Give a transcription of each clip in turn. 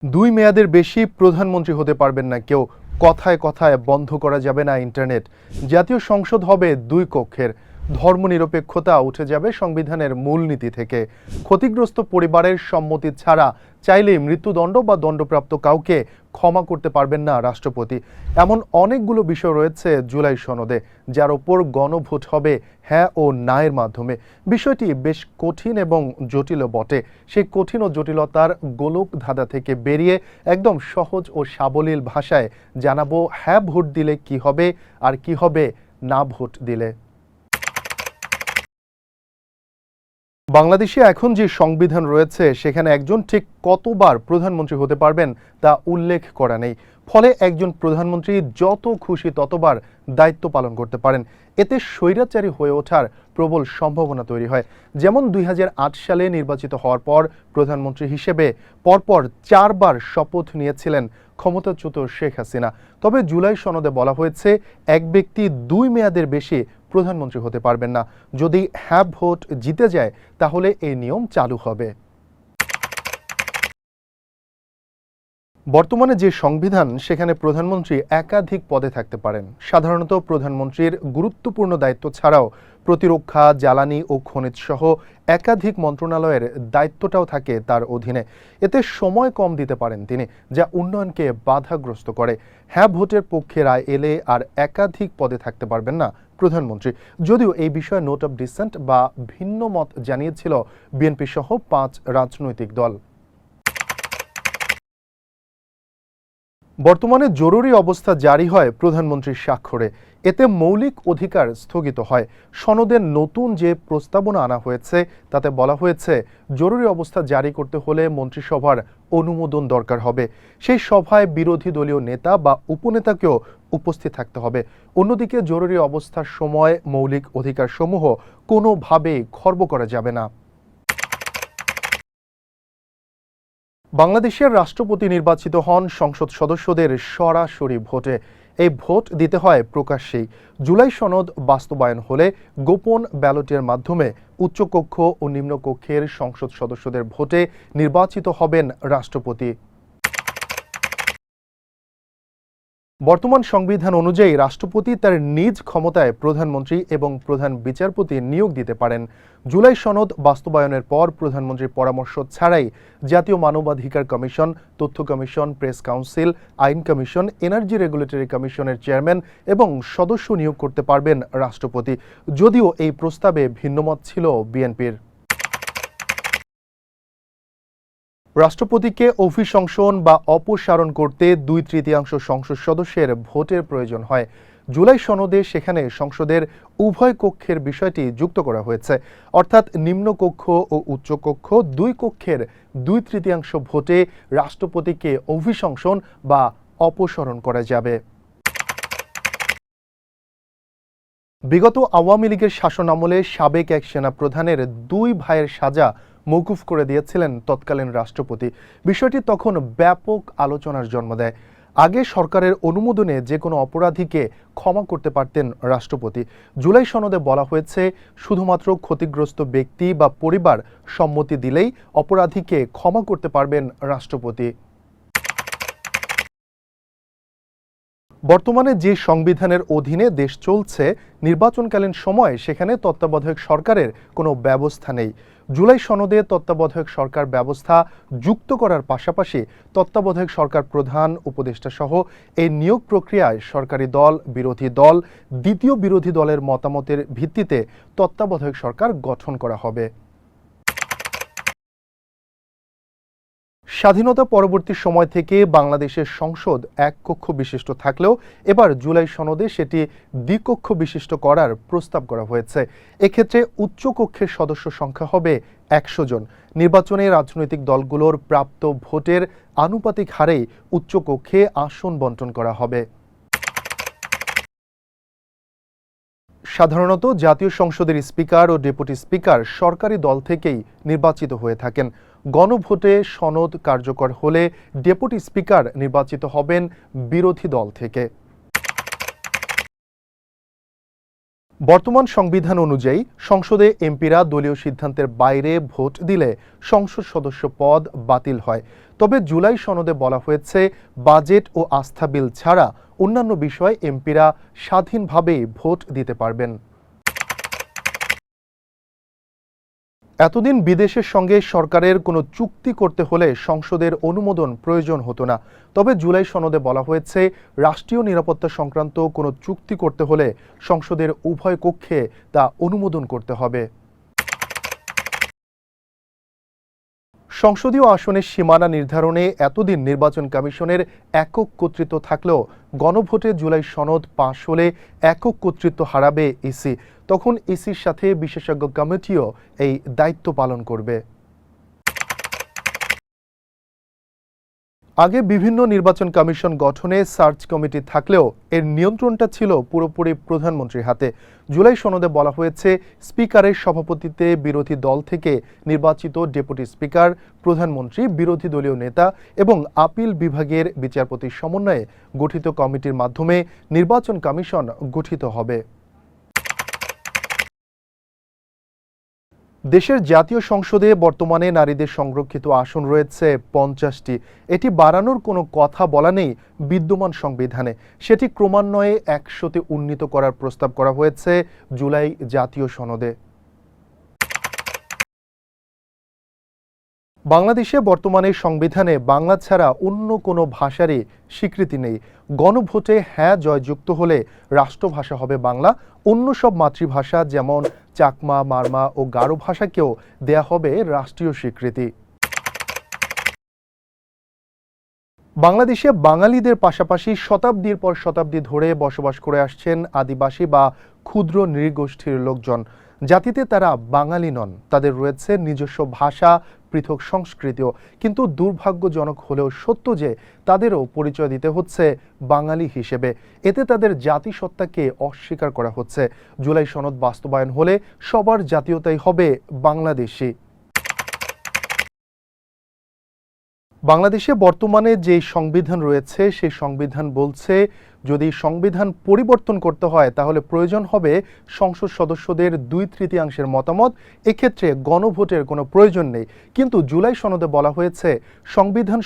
দুই মেয়াদের বেশি প্রধানমন্ত্রী হতে পারবেন না কেউ। কথায় কথায় বন্ধ করা যাবে না ইন্টারনেট। জাতীয় সংসদ হবে দুই কক্ষের। ধর্মনিরপেক্ষতা উঠে যাবে সংবিধানের মূলনীতি থেকে। ক্ষতিগ্রস্ত পরিবারের সম্মতি ছাড়া চাইলেই মৃত্যুদণ্ড বা দণ্ডপ্রাপ্ত কাউকে ক্ষমা করতে পারবেন না রাষ্ট্রপতি। এমন অনেকগুলো বিষয় রয়েছে জুলাই সনদে, যার ওপর গণভোট হবে হ্যাঁ ও নায়ের মাধ্যমে। বিষয়টি বেশ কঠিন এবং জটিলও বটে। সেই কঠিন ও জটিলতার গোলক ধাঁধা থেকে বেরিয়ে একদম সহজ ও সাবলীল ভাষায় জানাবো হ্যাঁ ভোট দিলে কি হবে আর কি হবে না ভোট দিলে। বাংলাদেশে এখন যে সংবিধান রয়েছে সেখানে একজন ঠিক কতবার প্রধানমন্ত্রী হতে পারবেন তা উল্লেখ করা নেই। ফলে একজন প্রধানমন্ত্রী যত খুশি ততবার দায়িত্ব পালন করতে পারেন। এতে স্বৈরাচারী হয়ে ওঠার প্রবল সম্ভাবনা তৈরি হয়। যেমন 2008 সালে নির্বাচিত হওয়ার পর প্রধানমন্ত্রী হিসেবে পরপর 4 বার শপথ নিয়েছিলেন ক্ষমতাচ্যুত শেখ হাসিনা। তবে জুলাই সনদে বলা হয়েছে এক ব্যক্তি 2 মেয়াদের বেশি প্রধানমন্ত্রী হতে পারবেন না। যদি হ্যাঁ ভোট জিতে যায় তাহলে এই নিয়ম চালু হবে। বর্তমানে যে সংবিধান সেখানে প্রধানমন্ত্রী একাধিক পদে থাকতে পারেন। সাধারণত প্রধানমন্ত্রীর গুরুত্বপূর্ণ দায়িত্ব ছাড়াও প্রতিরক্ষা, জ্বালানি ও খনিজ সহ একাধিক মন্ত্রণালয়ের দায়িত্বটাও থাকে তার অধীনে। এতে সময় কম দিতে পারেন তিনি, যা উন্নয়নকে বাধাগ্রস্ত করে। হ্যাঁ ভোটের পক্ষে রায় এলে আর একাধিক পদে থাকতে পারবেন না প্রধানমন্ত্রী। যদিও এই বিষয়ে নোট অফ ডিসেন্ট বা ভিন্ন মত জানিয়েছিল বিএনপি সহ 5 রাজনৈতিক দল। বর্তমানে জরুরি অবস্থা জারি হয় প্রধানমন্ত্রীর স্বাক্ষরে। এতে মৌলিক অধিকার স্থগিত হয়। সনদের নতুন যে প্রস্তাবনা আনা হয়েছে তাতে বলা হয়েছে জরুরি অবস্থা জারি করতে হলে মন্ত্রিসভার অনুমোদন দরকার হবে। সেই সভায় বিরোধী দলীয় নেতা বা উপনেতাকেও উপস্থিত থাকতে হবে। অন্যদিকে জরুরি অবস্থার সময় মৌলিক অধিকারসমূহ কোনোভাবেই খর্ব করা যাবে না। বাংলাদেশের রাষ্ট্রপতি নির্বাচিত হন সংসদ সদস্যদের সরাসরি ভোটে। এই ভোট দিতে হয় প্রকাশ্যেই। জুলাই সনদ বাস্তবায়ন হলে গোপন ব্যালটের মাধ্যমে উচ্চকক্ষ ও নিম্নকক্ষের সংসদ সদস্যদের ভোটে নির্বাচিত হবেন রাষ্ট্রপতি। বর্তমান সংবিধান অনুযায়ী রাষ্ট্রপতি তার নিজ ক্ষমতায় প্রধানমন্ত্রী এবং প্রধান বিচারপতি নিয়োগ দিতে পারেন। জুলাই সনদ বাস্তবায়নের পর প্রধানমন্ত্রীর পরামর্শ ছাড়াই জাতীয় মানবাধিকার কমিশন, তথ্য কমিশন, প্রেস কাউন্সিল, আইন কমিশন, এনার্জি রেগুলেটরি কমিশনের চেয়ারম্যান এবং সদস্য নিয়োগ করতে পারবেন রাষ্ট্রপতি। যদিও এই প্রস্তাবে ভিন্নমত ছিল বিএনপির। রাষ্ট্রপতিকে অভিশংসন বা অপসারণ করতে 2/3 সংসদ সদস্যের ভোটের প্রয়োজন হয়। জুলাই সনদে সেখানে সংসদের উভয় কক্ষের বিষয়টি যুক্ত করা হয়েছে। অর্থাৎ নিম্নকক্ষ ও উচ্চকক্ষ দুই কক্ষের 2/3 ভোটে রাষ্ট্রপতিকে অভিশংসন বা অপসারণ করা যাবে। বিগত আওয়ামী লীগের শাসনামলে সাবেক এক সেনাপ্রধানের 2 ভাইয়ের সাজা মওকুফ করে দিয়েছিলেন তৎকালীন রাষ্ট্রপতি। বিষয়টি তখন ব্যাপক আলোচনার জন্ম দেয়। আগে সরকারের অনুমোদনে যে কোনো অপরাধীকে ক্ষমা করতে পারতেন রাষ্ট্রপতি। জুলাই সনদে বলা হয়েছে শুধুমাত্র ক্ষতিগ্রস্ত ব্যক্তি বা পরিবার সম্মতি দিলেই অপরাধীকে ক্ষমা করতে পারবেন রাষ্ট্রপতি। বর্তমানে যে সংবিধানের অধীনে দেশ চলছে, নির্বাচনকালীন সময়ে সেখানে তত্ত্বাবধায়ক সরকারের কোনো ব্যবস্থা নেই। জুলাই সনদে তত্ত্বাবধায়ক সরকার ব্যবস্থা যুক্ত করার পাশাপাশি তত্ত্বাবধায়ক সরকার প্রধান, উপদেষ্টা সহ এই নিয়োগ প্রক্রিয়ায় সরকারি দল, বিরোধী দল, দ্বিতীয় বিরোধী দলের মতামতের ভিত্তিতে তত্ত্বাবধায়ক সরকার গঠন করা হবে। স্বাধীনতা পরবর্তী সময় থেকে বাংলাদেশের সংসদ এক কক্ষ বিশিষ্ট থাকলেও এবার জুলাই সনদে সেটি দ্বিকক্ষ বিশিষ্ট করার প্রস্তাব করা হয়েছে। এক্ষেত্রে উচ্চ কক্ষের সদস্য সংখ্যা হবে 100 জন। নির্বাচনে রাজনৈতিক দলগুলোর প্রাপ্ত ভোটের আনুপাতিক হারেই উচ্চ কক্ষে আসন বণ্টন করা হবে। সাধারণত জাতীয় সংসদের স্পিকার ও ডেপুটি স্পিকার সরকারি দল থেকেই নির্বাচিত হয়ে থাকেন। গণভোটে সনদ কার্যকর হলে ডেপুটি স্পিকার নির্বাচিত হবেন বিরোধী দল থেকে। বর্তমান সংবিধান অনুযায়ী সংসদে এমপিরা দলীয় সিদ্ধান্তের বাইরে ভোট দিলে সংসদ সদস্য পদ বাতিল হয়। তবে জুলাই সনদে বলা হয়েছে বাজেট ও আস্থা বিল ছাড়া অন্যান্য বিষয়ে এমপিরা স্বাধীনভাবে ভোট দিতে পারবেন। এতদিন বিদেশের সঙ্গে সরকারের কোনো চুক্তি করতে হলে সংসদের অনুমোদন প্রয়োজন হতো না। তবে জুলাই সনদে বলা হয়েছে রাষ্ট্রীয় নিরাপত্তা সংক্রান্ত কোনো চুক্তি করতে হলে সংসদের উভয় কক্ষে তা অনুমোদন করতে হবে। সংসদীয় আসনের সীমানা নির্ধারণে এতদিন নির্বাচন কমিশনের একক কর্তৃত্ব থাকলেও গণভোটে জুলাই সনদ পাশ হলে একক কর্তৃত্ব হারাবে ইসি। তখন ইসির সাথে বিশেষজ্ঞ কমিটিও এই দায়িত্ব পালন করবে। আগে বিভিন্ন নির্বাচন কমিশন গঠনে সার্চ কমিটি থাকলেও এর নিয়ন্ত্রণটা ছিল পুরোপুরি প্রধানমন্ত্রীর হাতে। জুলাই সনদে বলা হয়েছে স্পিকারের সভাপতিত্বে বিরোধী দল থেকে নির্বাচিত ডেপুটি স্পিকার, প্রধানমন্ত্রী, বিরোধী দলীয় নেতা এবং আপিল বিভাগের বিচারপতির সমন্বয়ে গঠিত কমিটির মাধ্যমে নির্বাচন কমিশন গঠিত হবে। দেশের জাতীয় সংসদে বর্তমানে নারীদের সংরক্ষিত আসন রয়েছে 50টি। এটি বাড়ানোর কোনো কথা বলা নেই বিদ্যমান সংবিধানে। সেটি ক্রমান্বয়ে 100তে উন্নীত করার প্রস্তাব করা হয়েছে জুলাই জাতীয় সনদে। বাংলাদেশে বর্তমানে সংবিধানে বাংলা ছাড়া অন্য কোনো ভাষারই স্বীকৃতি নেই। গণভোটে হ্যাঁ জয়যুক্ত হলে রাষ্ট্রভাষা হবে বাংলা। অন্য সব মাতৃভাষা যেমন চাকমা, মারমা ও গারো ভাষাকেও দেয়া হবে রাষ্ট্রীয় স্বীকৃতি। বাংলাদেশে বাঙালিদের পাশাপাশি শতাব্দীর পর শতাব্দী ধরে বসবাস করে আসছেন আদিবাসী বা ক্ষুদ্র নৃগোষ্ঠীর লোকজন। জাতিতে তারা বাঙালি নন, তাদের রয়েছে নিজস্ব ভাষা, পৃথক সংস্কৃতিও। কিন্তু দুর্ভাগ্যজনক হলেও সত্য যে তাদেরও পরিচয় দিতে হচ্ছে বাঙালি হিসেবে। এতে তাদের জাতিসত্তাকে অস্বীকার করা হচ্ছে। জুলাই সনদ বাস্তবায়ন হলে সবার জাতীয়তাই হবে বাংলাদেশি। বাংলাদেশে বর্তমানে যে সংবিধান রয়েছে সেই সংবিধান বলছে যদি সংবিধান পরিবর্তন করতে হয় তাহলে প্রয়োজন হবে সংসদ সদস্যদের 2/3 মতামত। এক্ষেত্রে গণভোটের কোনো প্রয়োজন নেই। কিন্তু জুলাই সনদে বলা হয়েছে সংবিধান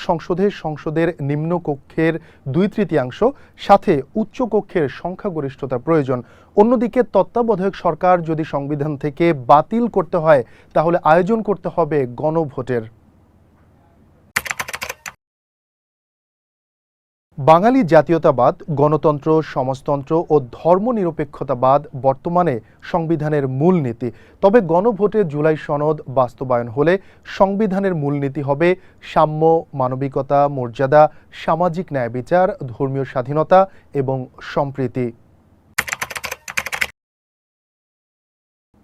সংসদের নিম্ন কক্ষের 2/3 সাথে উচ্চ কক্ষের সংখ্যাগরিষ্ঠতা প্রয়োজন। অন্যদিকে তত্ত্বাবধায়ক সরকার যদি সংবিধান থেকে বাতিল করতে হয় তাহলে আয়োজন করতে হবে গণভোটের। বাঙালি জাতীয়তাবাদ, গণতন্ত্র, সমাজতন্ত্র ও ধর্মনিরপেক্ষতাবাদ বর্তমানে সংবিধানের মূলনীতি। তবে গণভোটে জুলাই সনদ বাস্তবায়ন হলে সংবিধানের মূলনীতি হবে সাম্য, মানবিকতা, মর্যাদা, সামাজিক ন্যায় বিচার, ধর্মীয় স্বাধীনতা এবং সম্প্রীতি।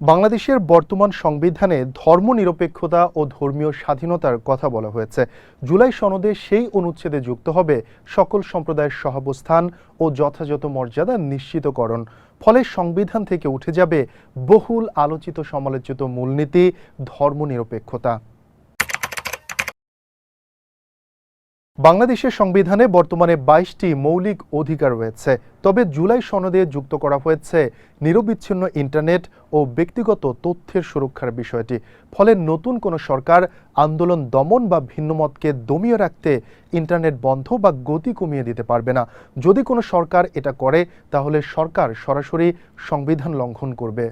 বাংলাদেশের বর্তমান সংবিধানে ধর্মনিরপেক্ষতা ও ধর্মীয় স্বাধীনতার কথা বলা হয়েছে। জুলাই সনদে সেই অনুচ্ছেদে যুক্ত হবে সকল সম্প্রদায়ের সহাবস্থান ও যথাযথ মর্যাদা নিশ্চিতকরণ। ফলে সংবিধান থেকে উঠে যাবে বহুল আলোচিত সমালোচিত মূলনীতি ধর্মনিরপেক্ষতা। বাংলাদেশের সংবিধানে বর্তমানে 22টি মৌলিক অধিকার রয়েছে। তবে জুলাই সনদে যুক্ত করা হয়েছে নিরবিচ্ছিন্ন ইন্টারনেট ও ব্যক্তিগত তথ্যের সুরক্ষার বিষয়টি। ফলে নতুন কোনো সরকার আন্দোলন দমন বা ভিন্নমতকে দমিয়ে রাখতে ইন্টারনেট বন্ধ বা গতি কমিয়ে দিতে পারবে না। যদি কোনো সরকার এটা করে তাহলে সরকার সরাসরি সংবিধান লঙ্ঘন করবে।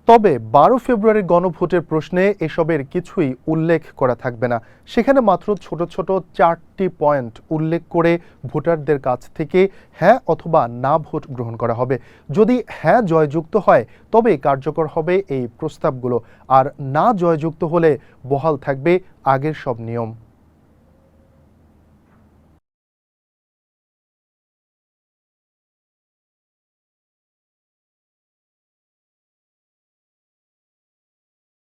তবে 12 ফেব্রুয়ারি গণভোটের প্রশ্নে এসবের কিছুই উল্লেখ করা থাকবে না। সেখানে মাত্র ছোট ছোট 4টি পয়েন্ট উল্লেখ করে ভোটারদের কাছ থেকে হ্যাঁ অথবা না ভোট গ্রহণ করা হবে। যদি হ্যাঁ জয়যুক্ত হয় তবে কার্যকর হবে এই প্রস্তাবগুলো, আর না জয়যুক্ত হলে বহাল থাকবে আগের সব নিয়ম।